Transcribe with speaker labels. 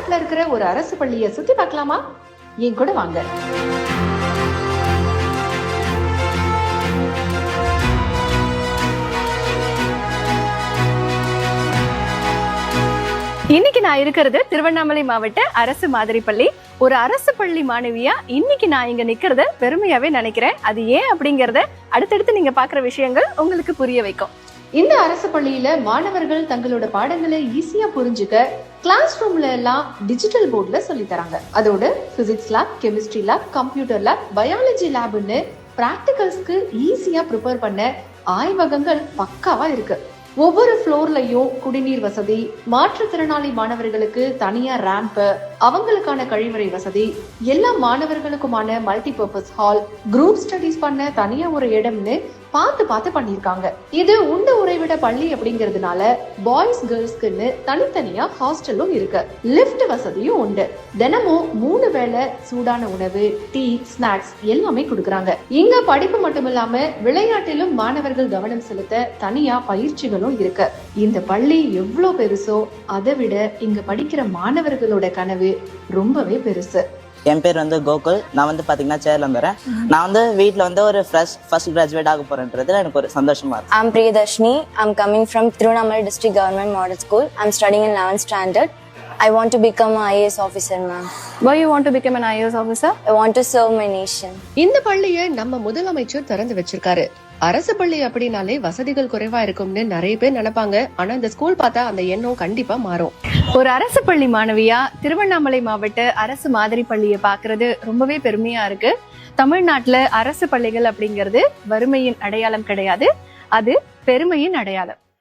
Speaker 1: தமிழ்நாட்டுல இருக்கிற ஒரு அரசு பள்ளியை சுத்தி பார்க்கலாமா? என் கூட வாங்க.
Speaker 2: இன்னைக்கு நான் இருக்கிறது திருவண்ணாமலை மாவட்ட அரசு மாதிரி பள்ளி. ஒரு அரசு பள்ளி மாணவியா இன்னைக்கு நான் இங்க நிக்கிறத பெருமையாவே நினைக்கிறேன். அது ஏன் அப்படிங்கறத அடுத்தடுத்து நீங்க பாக்குற விஷயங்கள் உங்களுக்கு புரிய வைக்கும்.
Speaker 1: இந்த அரசு பள்ளியில மாணவர்கள் தங்களோட பாடங்களை ஈஸியா புரிஞ்சுக்க கிளாஸ் ரூம்ல எல்லாம் டிஜிட்டல் போர்ட்ல சொல்லி தராங்க. அதோட physics lab, chemistry lab, computer lab, biology லேப்னு பிராக்டிகல்ஸ்க்கு ஈஸியா ப்ரிப்பேர் பண்ண ஆய்வகங்கள் பக்காவா இருக்கு. ஒவ்வொரு ஃப்ளோர்லயும் குடிநீர் வசதி, மாற்றுத்திறனாளி மாணவர்களுக்கு தனியா ரேம்ப், அவங்களுக்கான கழிவறை வசதி, எல்லா மாணவர்களுக்குமான multi purpose hall, group studies பண்ண தனியா ஒரு இடம்னு பார்த்து பண்ணிருக்காங்க. இது உண்ட உறைவிட பள்ளி அப்படிங்கறதுனால பாய்ஸ் கேர்ள்ஸ்க்குன்னு தனித்தனியா ஹாஸ்டலும் இருக்கு. லிஃப்ட் வசதியும் உண்டு. தினமும் 3 வேளை சூடான உணவு, டீ, ஸ்நாக்ஸ் எல்லாமே கொடுக்கறாங்க. இங்க படிப்பு மட்டும் இல்லாம விளையாட்டிலும் மாணவர்கள் கவனம் செலுத்த தனியா பயிற்சிகளும் இருக்கு. இந்த பள்ளி எவ்வளவு பெருசோ அதை விட இங்க படிக்கிற மாணவர்களோட கனவு ரொம்பவே பெருசு.
Speaker 3: என் பேர் கோகுல். நான் பார்த்தீங்கன்னா சேர்லேருந்து வரேன். நான் வீட்டில் ஒரு ஃபர்ஸ்ட் கிராஜுவேட் ஆக போறேன்றதுல எனக்கு ஒரு சந்தோஷமா இருக்கு.
Speaker 4: I'm Priyadarshini. I'm coming from Tirunelveli District Government Model School. I'm studying in 11th standard. I want to become an IAS officer, ma'am.
Speaker 2: Why you want to become an IAS officer?
Speaker 4: I want to serve my nation.
Speaker 1: இந்த பள்ளியை நம்ம முதலமைச்சர் திறந்து வச்சிருக்காரு. அரசு பள்ளி அப்படின்னாலே வசதிகள் குறைவா இருக்கும்னு நிறைய பேர் நினைப்பாங்க. ஆனா இந்த ஸ்கூல் பார்த்தா அந்த எண்ணம் கண்டிப்பா மாறும்.
Speaker 2: ஒரு அரசு பள்ளி மாணவியா திருவண்ணாமலை மாவட்ட அரசு மாதிரி பள்ளியை பாக்குறது ரொம்பவே பெருமையா இருக்கு. தமிழ்நாட்டுல அரசு பள்ளிகள் அப்படிங்கிறது வறுமையின் அடையாளம் கிடையாது, அது பெருமையின் அடையாளம்.